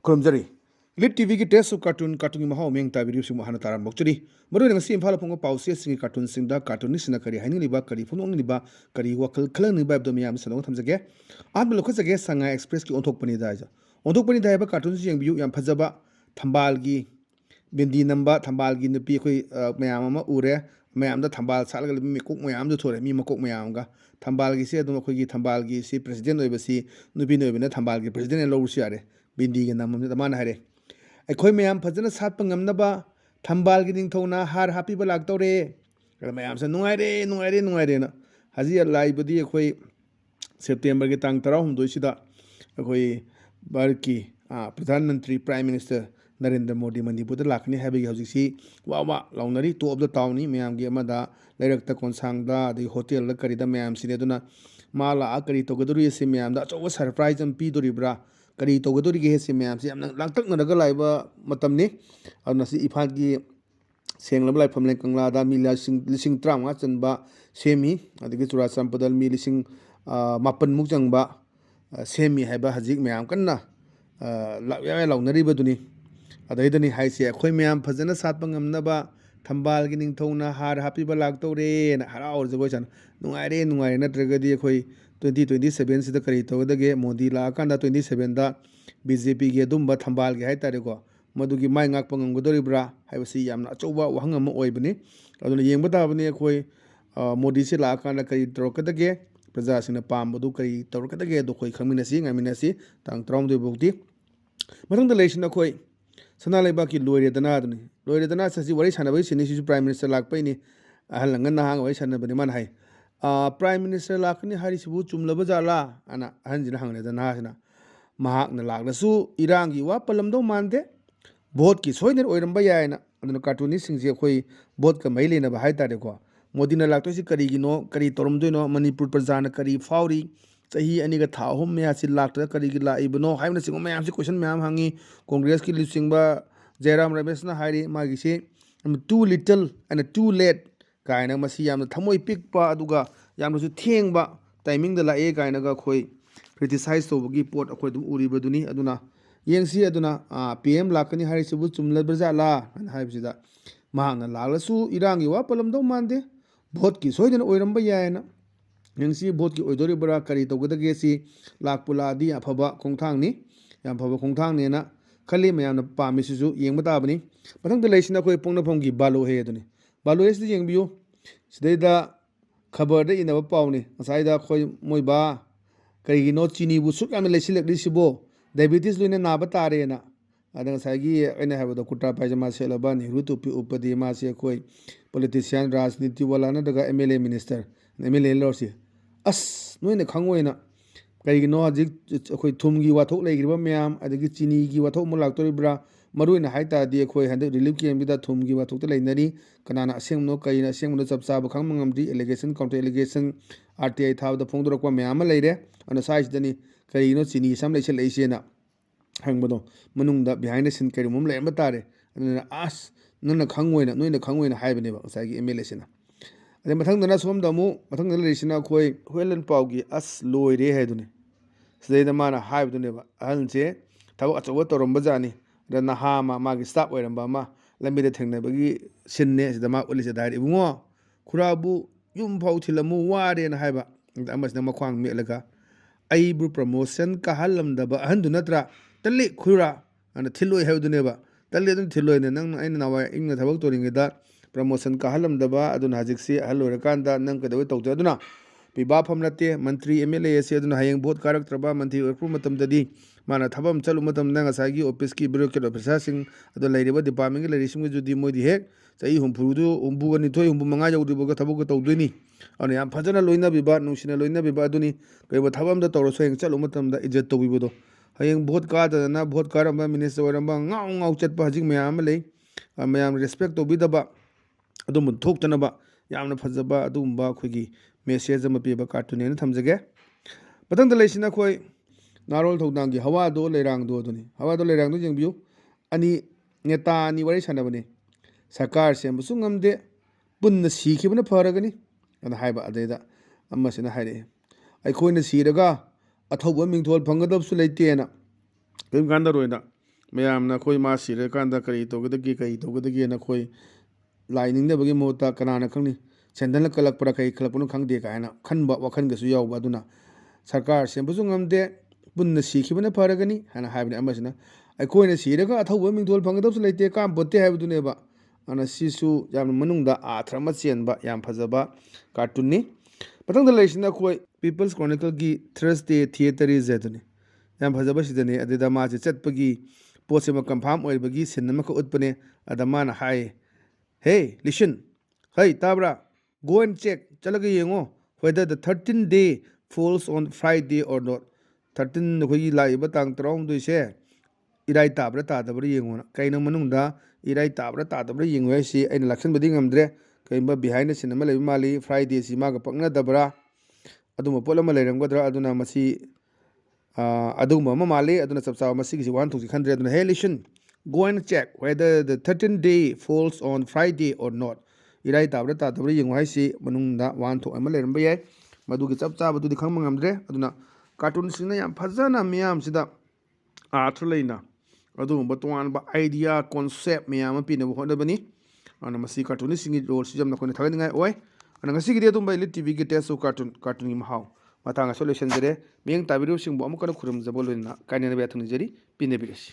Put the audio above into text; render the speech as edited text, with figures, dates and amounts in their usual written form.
ꯈꯨꯔꯨꯝꯖꯔꯤ elite ꯇꯤꯚꯤꯒꯤ taste of ꯀꯥꯔꯇꯨꯟꯒꯤ ꯃꯍꯥꯎ ꯃꯤꯡ ꯇꯥꯕꯤꯔꯤꯕꯁꯤꯡꯕꯨ ꯍꯥꯟꯅ ꯇꯥꯔꯝꯂꯛꯆꯔꯤ ꯃꯔꯨꯑꯣꯏꯅ ꯉꯁꯤ ꯏꯝꯐꯥꯜꯗ ꯐꯣꯡꯕ ꯄꯥꯎꯆꯦꯁꯤꯡꯒꯤ ꯀꯥꯔꯇꯨꯟꯁꯤꯡꯗ ꯀꯥꯔꯇꯨꯅꯤꯁꯁꯤꯡꯅ ꯀꯔꯤ ꯍꯥꯏꯅꯤꯡꯂꯤꯕ ꯀꯔꯤ ꯐꯣꯡꯗꯣꯛꯅꯤꯡꯂꯤꯕ ꯀꯔꯤ ꯋꯥꯈꯜ ꯈꯜꯍꯟꯅꯤꯡꯕ ꯍꯥꯏꯕꯗꯨ ꯃꯌꯥꯝ ꯁꯟꯗꯣꯛꯅ ꯊꯝꯖꯒꯦ ꯑꯍꯥꯟꯕ ꯂꯧꯈꯠꯆꯒꯦ ꯁꯉꯥꯏ ꯑꯦꯛꯁꯄ꯭ꯔꯦꯁꯀꯤ ꯑꯣꯟꯊꯣꯛꯄꯅꯤꯗ ꯍꯥꯏꯖ ꯑꯣꯟꯊꯣꯛꯄꯅꯤꯗ ꯍꯥꯏꯕ ꯀꯥꯔꯇꯨꯟꯁꯤ ꯌꯦꯡꯕꯤꯌꯨ ꯌꯥꯝ ꯐꯖꯕ ꯊꯝꯕꯥꯜꯒꯤ ꯕꯤꯟꯗꯤ ꯅꯝꯕ ꯊꯝꯕꯥꯜꯒꯤ ꯅꯨꯄꯤ ꯑꯩꯈꯣꯏ ꯃꯌꯥꯝ ꯑꯃ ꯎꯔꯦ ꯃꯌꯥꯝꯗ ꯊꯝꯕꯥꯜ ꯁꯥꯠꯂꯒ ꯂꯩꯕ ꯃꯤꯀꯣꯛ ꯃꯌꯥꯝꯁꯨ ꯊꯣꯔꯛꯑꯦ ꯃꯤ ꯃꯀꯣꯛ ꯃꯌꯥꯝꯒ ꯊꯝꯕꯥꯜꯒꯤꯁꯤ ꯑꯗꯨꯝ ꯑꯩꯈꯣꯏꯒꯤ ꯊꯝꯕꯥꯜꯒꯤ ꯁꯤ ꯄ꯭ꯔꯦꯁꯤꯗꯦꯟ ꯑꯣꯏꯕꯁꯤ ꯅꯨꯄꯤꯅ ꯑꯣꯏꯕꯅ ꯊꯝꯕꯥꯜꯒꯤ ꯄ꯭ꯔꯦꯁꯤꯗꯦꯟ ꯂꯧꯔꯁꯨ ꯌꯥꯔꯦ ꯕꯤꯟꯗꯤꯒꯤ ꯅꯝꯕꯁꯤꯗ ꯃꯥꯅ ꯍꯥꯏꯔꯦ ꯑꯩꯈꯣꯏ ꯃꯌꯥꯝ ꯐꯖꯅ ꯁꯥꯠꯄ ꯉꯝꯅꯕ ꯊꯝꯕꯥꯜꯒꯤ ꯅꯤꯡꯊꯧꯅ ꯍꯥꯔ ꯍꯥꯞꯄꯤꯕ ꯂꯥꯛꯇꯧꯔꯦ ꯃꯌꯥꯝꯁꯦ ꯅꯨꯡꯉꯥꯏꯔꯦꯅ ꯍꯧꯖꯤꯛ ꯂꯥꯛꯏꯕꯗꯤ ꯑꯩꯈꯣꯏ ꯁꯦꯞꯇꯦꯝꯕꯔꯒꯤ ꯇꯥꯡ 12ꯁꯤꯗ ꯑꯩꯈꯣꯏ ꯚꯥꯔꯠꯀꯤ ꯄ꯭ꯔꯙꯥꯟ ꯃꯟꯇ꯭ꯔꯤ ꯄ꯭ꯔꯥꯏꯝ ꯃꯤꯅꯤꯁꯇꯔ ꯅꯔꯦꯟꯗ꯭ꯔ ꯃꯣꯗꯤ ꯃꯅꯤꯄꯨꯔꯗ ꯂꯥꯛꯀꯅꯤ ꯍꯥꯏꯕꯒꯤ ꯍꯧꯖꯤꯛꯁꯤ ꯋꯥ ꯂꯥꯎꯅꯔꯤ ꯇꯣꯞ ꯑꯣꯐ ꯗ ꯇꯥꯎꯟꯅꯤ ꯃꯌꯥꯝꯒꯤ ꯑꯃꯗ ꯂꯩꯔꯛꯇ ꯀꯣꯟꯁꯥꯡꯗ ꯑꯗꯒꯤ ꯍꯣꯇꯦꯜꯗ ꯀꯔꯤꯗ ꯃꯌꯥꯝꯁꯤꯅꯤ ꯑꯗꯨꯅ ꯃꯥ ꯂꯥꯛꯑ ꯀꯔꯤ ꯇꯧꯒꯗꯣꯔꯤꯁꯤ ꯃꯌꯥꯝꯗ ꯑꯆꯧꯕ ꯁꯔꯄ꯭ꯔꯥꯏꯖ ꯑꯃ ꯄꯤꯗꯣꯔꯤꯕ꯭ꯔꯥ ꯀꯔꯤ ꯇꯧꯒꯗꯣꯔꯤꯒꯦ ꯁꯤ ꯃꯌꯥꯝꯁꯤ ꯌꯥꯝꯅ ꯂꯥꯡꯇꯛꯅꯔꯒ ꯂꯥꯛꯏꯕ ꯃꯇꯝꯅꯤ ꯑꯗꯨꯅ ꯁꯤ ꯏꯝꯐꯥꯜꯒꯤ ꯁꯦꯡꯂꯕ ꯂꯥꯏꯐꯝꯂꯦꯟ ꯀꯪꯂꯥꯗ ꯃꯤ 50,000 ꯆꯟꯕ ꯁꯦꯝꯃꯤ ꯑꯗꯒꯤ ꯆꯨꯔꯥꯆꯥꯟꯄꯨꯔꯗ ꯃꯤ 9,000 ꯆꯪꯕ ꯁꯦꯝꯃꯤ ꯍꯥꯏꯕ ꯍꯧꯖꯤꯛ ꯃꯌꯥꯝ ꯀꯟꯅ ꯂꯥꯎꯅꯔꯤꯕꯗꯨꯅꯤ ꯑꯗꯩꯗꯅꯤ ꯍꯥꯏꯁꯦ ꯑꯩꯈꯣꯏ ꯃꯌꯥꯝ ꯐꯖꯅ ꯁꯥꯠꯄ ꯉꯝꯅꯕ ꯊꯝꯕꯥꯜꯒꯤ ꯅꯤꯡꯊꯧꯅ ꯍꯥꯔ ꯍꯥꯞꯄꯤꯕ ꯂꯥꯛꯇꯧꯔꯦꯅ ꯍꯔꯥꯎꯔ ꯖꯒꯣꯏ ꯁꯥꯅ ꯅꯨꯡꯉꯥꯏꯔꯦ ꯅꯠꯇ꯭ꯔꯒꯗꯤ ꯑꯩꯈꯣꯏ 2027ꯁꯤꯗ ꯀꯔꯤ ꯇꯧꯒꯗꯒꯦ ꯃꯣꯗꯤ ꯂꯥꯛꯑꯀꯥꯟꯗ 27ꯗ BJPꯒꯤ ꯑꯗꯨꯝꯕ ꯊꯝꯕꯥꯜꯒꯤ ꯍꯥꯏꯇꯥꯔꯦꯀꯣ ꯃꯗꯨꯒꯤ ꯃꯥꯏ ꯉꯥꯛꯄ ꯉꯝꯒꯗꯣꯔꯤꯕ꯭ꯔꯥ ꯍꯥꯏꯕꯁꯤ ꯌꯥꯝꯅ ꯑꯆꯧꯕ ꯋꯥꯍꯪ ꯑꯃ ꯑꯣꯏꯕꯅꯤ ꯑꯗꯨꯅ ꯌꯦꯡꯕ ꯇꯥꯕꯅꯤ ꯑꯩꯈꯣꯏ ꯃꯣꯗꯤꯁꯤ ꯂꯥꯛꯑꯀꯥꯟꯗ ꯀꯔꯤ ꯇꯧꯔꯛꯀꯗꯒꯦ प्रजासिंग पाबदू कई तौरकदगे खमीनसी गामीनसी तांग 12 फौती मथंग लेसिन अखोई सना लेबाकी लोरेदना ससी वरी सानबई सिनी प्राइम मिनिस्टर लाकपैनी अहल लंगन नहांग वरी सानबनी मन हाई प्राइम मिनिस्टर लाकनी हारिसिबु चुमलब जाला अना अहनजिना हंगलेदना हासिना महाकना लाकनसु इरांगी वा पलमदो मानदे भोट की सोइनर ओइरंबा यायना अदुना कार्टूनिस्ट सिंगजे अखोई भोट का मई लेनबा हाइतारेको मोदीना लाक्तोसी करीगिनो करी तोरमदोइनो मणिपुर प्रजाना करी फाउरी चाही अनिगा था अहुम मेयासी लाक्तदा करीगी लाइबनो हाइबना सिंगो मयामसी क्वेश्चन मयाम हांगी कांग्रेस की लिसिंगबा जयराम रमेशना हाइरी मागिसी too little and too late कायना मसी यामना थमोय पिकपा अदुगा यामनसु थेंगबा टाइमिंग दा लाए कायनागा खोई क्रिटिसाइज तोबगी पोट अखोय दुम उरिबदुनी अदुना येंसी अदुना पीएम लाकनी हारिसिबु चुमलबजाला हाइबसिदा महांगना लालसु इरांगी वा पलमदो मानदे भोट की सोइदन ओइरंबा यायना यंसी भोट की ओइदोरिबरा करी तौगदगेसी लाकपुलादी अफबा खोंथांगनी याम फबा खोंथांगनेना खली मयामना पामिसिसु येंबा ताबनी मथंगदा लेसिना कोई पोंगनाफोंगी बालो हे अदुनी बालो हेसदि येंबियो सिदैदा खबरदा इनबा पावनी असाइदा खोई मोइबा करीगिनो चीनीबु सुक यामना लेसिलकलिसिबो डायबिटीज लोइना नाबा तारेना अदंग साइगी अइना हाबदो कुर्ता पायजामा सेलबा नेहरू टोपी उपदी मासे कोई पॉलिटिशियन राजनीति वाला नदगा एमएलए मिनिस्टर एमएलए लॉसी अस नोइना खंगोइना करीगिनो हजिक अखोई थुमगी वाथोक लेगिरिबा म्याम अदगी चीनीगी वाथोक मु लाक्तोरिब्रा मरुइना हाइतादी अखोई हंदे रिलीफ कैम्पदा थुमगी वाथोकता लेनरी कनाना असेंगनो कईना असेंगनो चपचाब खंगमंगमदी एलिगेशन काउंटर एलिगेशन आरटीआई थाबदा फोंदोरकवा म्याम लैरे अन साइसदनी करीगिनो चीनी सम लेसल लेसेना हंगबदो मनुंगदा बिहाइंड द सीन करीमुम लेरम तारे अस नोना खंगोइना हाइबनेबा साइगी एमएलए सिना अदे मथंगदना सोमदा मु मथंगदा लेसिना खोई होलन पाउगी अस लोइरे हाइदुनी सिदैदा माना हाइबदुनेबा अहलसे थबक अचौबा तौरंबा जानी द नहामा मागी स्टाफ ओइरंबा मा लंबिदा थेंगनबगी सिनने सिदा मा उलिसे दाइर इबुंगो खुराबु युम फाउ थिलमु वारेना हाइबा अमसना मख्वांग मेलगा अइबु प्रमोशन काहलमदबा अहनदु नत्रा तल्ली खुरा अन थिलोय हाइबदुनेबा तल्ली अदुन थिलोयने नंग अइना नावा इंगना थबक तोरिंगेदा प्रमोशन काहलमदबा अदुन हजिकसी अहल ओइरकांदा नंग कदवे तौते अदुना पिबा फमनते मंत्री एमएलए से अदुना हयेंग भोट कारक्तरबा मंत्री ओइरपु मतमददी माना थबम चलु मतमदा ngसागी ऑफिस की ब्यूरोक्रेट ऑफिसर सिंग अदु लैरिबा डिपार्टमेंट की लैरिसिंग जुदी मोदी हेक चाही हुमफुदु हुमबुगनि थोय हुमबुमंगा यौदिबोगा थबक तौदोइनी अन याम फजना लोइना बिबा नुसिना लोइना बिबा अदुनी कयबा थबमदा तौरसो हेंग चलु मतमदा इज्जत तौबिबदो हयेंग भोट कादना भोट कारंबा मिनिस्टर ओइरंबा ngau चटपा हजिक मयाम लೈ मयाम रेस्पेक्ट तौबिदबा अदुम थोक्तनबा यामना फजबा अदुमबा खुगी मेसेज अमा पीबा कार्टून थमजगे मथंगदा लेसिना खोई नारोल थौदांगी हवादो लेरांगदो अदुनी हवादो लेरांगदो जेंबियु अनि नेता अनि वरी सानबने सरकार सेमबसु ngamde पुन्ना सीखिबना फरगनी अना हाइबा अदेदा अमसिना हाइरे अखोइना सीरगा अथौबा मिंथोल फंगदबसु लेतेना कइम कांदरोइना ꯃꯌꯥꯝꯅ ꯑꯩꯈꯣꯏ ꯃꯥ ꯁꯤꯔꯀꯥꯟꯗ ꯀꯔꯤ ꯇꯧꯒꯗꯒꯦꯅ ꯑꯩꯈꯣꯏ ꯂꯥꯏ ꯅꯤꯡꯅꯕꯒꯤ ꯃꯍꯨꯠꯇ ꯀꯅꯥꯅ ꯈꯪꯅꯤ ꯁꯦꯟꯗꯜꯅ ꯀꯜꯂꯛꯄ꯭ꯔꯥ ꯀꯩ ꯀꯜꯂꯛꯄꯅꯣ ꯈꯪꯗꯦ ꯀꯥꯏꯅ ꯈꯟꯕ ꯋꯥꯈꯜꯒꯁꯨ ꯌꯥꯎꯕ ꯑꯗꯨꯅ ꯁꯔꯀꯥꯔ ꯁꯦꯝꯕꯁꯨ ꯉꯝꯗꯦ ꯄꯨꯟꯅ ꯁꯤꯈꯤꯕꯅ ꯐꯔꯒꯅꯤ ꯍꯥꯏꯅ ꯍꯥꯏꯕꯅꯤ ꯑꯃꯁꯤꯅ ꯑꯩꯈꯣꯏꯅ ꯁꯤꯔꯒ ꯑꯊꯧꯕ ꯃꯤꯡꯊꯣꯜ ꯐꯪꯒꯗꯕꯁꯨ ꯂꯩꯇꯦ ꯀꯥꯝꯄꯣꯠꯇꯦ ꯍꯥꯏꯕꯗꯨꯅꯦꯕ ꯑꯗꯨꯅ ꯁꯤꯁꯨ ꯌꯥꯝꯅ ꯃꯅꯨꯡꯗ ꯑꯥꯊ꯭ꯔ ꯑꯃ ꯆꯦꯟꯕ ꯌꯥꯝ ꯐꯖꯕ ꯀꯥꯔꯇꯨꯟꯅꯤ ꯃꯊꯪꯗ ꯂꯩꯔꯤꯁꯤꯅ ꯑꯩꯈꯣꯏ ꯄꯤꯄꯜꯁ ꯀ꯭ꯔꯣꯅꯤꯀꯜꯒꯤ ꯊ꯭ꯔꯁꯗꯦ ꯊꯤꯌꯦꯇꯔꯤꯁ ꯍꯥꯏꯗꯨꯅꯤ ꯌꯥꯝ ꯐꯖꯕ ꯁꯤꯗꯅꯤ ꯑꯗꯨꯗ ꯃꯥꯁꯦ ꯆꯠꯄꯒꯤ ꯄꯣꯠꯁꯤꯃ ꯀꯟꯐꯥꯔꯝ ꯑꯣꯏꯕꯒꯤ ꯁꯤꯟ ꯑꯃꯈꯛ ꯎꯠꯄꯅꯦ ꯑꯗ ꯃꯥꯅ ꯍꯥꯏꯌꯦ ꯍꯦ ꯂꯤꯁꯟ ꯍꯩ ꯇꯥꯕ꯭ꯔꯥ ꯒꯣ ꯑꯦꯟ ꯆꯦꯛ ꯆꯠꯂꯒ ꯌꯦꯡꯉꯣ weather the 13th day falls on Friday or not 13 ꯑꯩꯈꯣꯏꯒꯤ ꯂꯥꯛꯏꯕ ꯇꯥꯡ 12ꯁꯦ ꯏꯔꯥꯏ ꯇꯥꯕ꯭ꯔꯥ ꯇꯥꯗꯕ꯭ꯔꯥ ꯌꯦꯡꯉꯣꯅ ꯀꯩꯅꯣ ꯃꯅꯨꯡꯗ ꯏꯔꯥꯏ ꯇꯥꯕ꯭ꯔꯥ ꯇꯥꯗꯕ꯭ꯔꯥ ꯌꯦꯡꯉꯨ ꯍꯥꯏꯁꯤ ꯑꯩꯅ ꯂꯥꯛꯁꯟꯕꯗꯤ ꯉꯝꯗ꯭ꯔꯦ ꯀꯩꯒꯨꯝꯕ ꯕꯤꯍꯥꯏꯟꯗ ꯁꯤꯟ ꯑꯃ ꯂꯩꯕ ꯃꯥꯜꯂꯤ ꯐ꯭ꯔꯥꯏꯗꯦꯁꯤ ꯃꯥꯒ ꯄꯛꯅꯗꯕ꯭ꯔꯥ ꯑꯗꯨꯝꯕ ꯄꯣꯠ ꯑꯃ ꯂꯩꯔꯝꯒꯗ꯭ꯔꯥ ꯑꯗꯨꯅ ꯃꯁꯤ ꯑꯗꯨꯒꯨꯝꯕ ꯑꯃ ꯃꯥꯜꯂꯤ ꯑꯗꯨꯅ ꯆꯞ ꯆꯥꯕ ꯃꯁꯤꯒꯤꯁꯤ ꯋꯥꯍꯟꯊꯣꯛꯁꯤ ꯈꯟꯗ꯭ꯔꯦ ꯑꯗꯨꯅ hey listen go and check whether the 13th day falls on Friday or not 이라이 따브라 따브라 ꯌꯦꯡꯉꯨ ꯍꯥꯏꯁꯤ ꯃꯅꯨꯡꯗ ꯋꯥꯍꯟꯊꯣꯛ ꯑꯃ ꯂꯩꯔꯝꯕ ꯌꯥꯏ ꯃꯗꯨꯒꯤ ꯆꯞ ꯆꯥꯕꯗꯨꯗꯤ ꯈꯪꯕ ꯉꯝꯗ꯭ꯔꯦ ꯑꯗꯨꯅ ꯀꯥꯔꯇꯨꯟꯁꯤꯡꯅ ꯌꯥꯝ ꯐꯖꯅ ꯃꯤꯌꯥꯝꯁꯤꯗ ꯑꯥꯔꯊ ꯂꯩꯅ ꯑꯗꯨꯒꯨꯝꯕ ꯇꯣꯉꯥꯟꯕ ꯑꯥꯏꯗꯤꯌꯥ ꯀꯣꯟꯁꯦꯞ ꯃꯌꯥꯝ ꯑꯃ ꯄꯤꯅꯕ ꯍꯣꯠꯅꯕꯅꯤ ꯑꯗꯨꯅ ꯃꯁꯤ ꯀꯥꯔꯇꯨꯅꯤꯁꯁꯤꯡꯒꯤ ꯔꯣꯜꯁꯤ ꯌꯥꯝꯅ ꯑꯩꯈꯣꯏꯅ ꯊꯥꯒꯠꯅꯤꯡꯉꯥꯏ ꯑꯣꯏ ꯑꯗꯨꯅ ꯉꯁꯤꯒꯤꯗꯤ ꯑꯗꯨꯝꯕ ꯏꯂꯤꯠ ꯇꯤꯚꯤꯒꯤ ꯇꯦꯁ ꯑꯣꯐ ꯀꯥꯔꯇꯨꯟꯒꯤ ꯃꯍꯥꯎ ꯃꯇꯥꯡ ꯑꯁꯤ ꯂꯣꯏꯁꯤꯟꯖꯔꯦ ꯃꯤꯠꯌꯦꯡ ꯇꯥꯕꯤꯔꯤꯕꯁꯤꯡꯕꯨ ꯑꯃꯨꯛꯀ ꯈꯨꯔꯨꯝꯖꯕ ꯂꯣꯏꯅꯅ ꯀꯥꯏꯅꯅꯕ ꯌꯥꯊꯪ ꯅꯤꯖꯔꯤ ꯄꯤꯅꯕꯤꯔꯁꯤ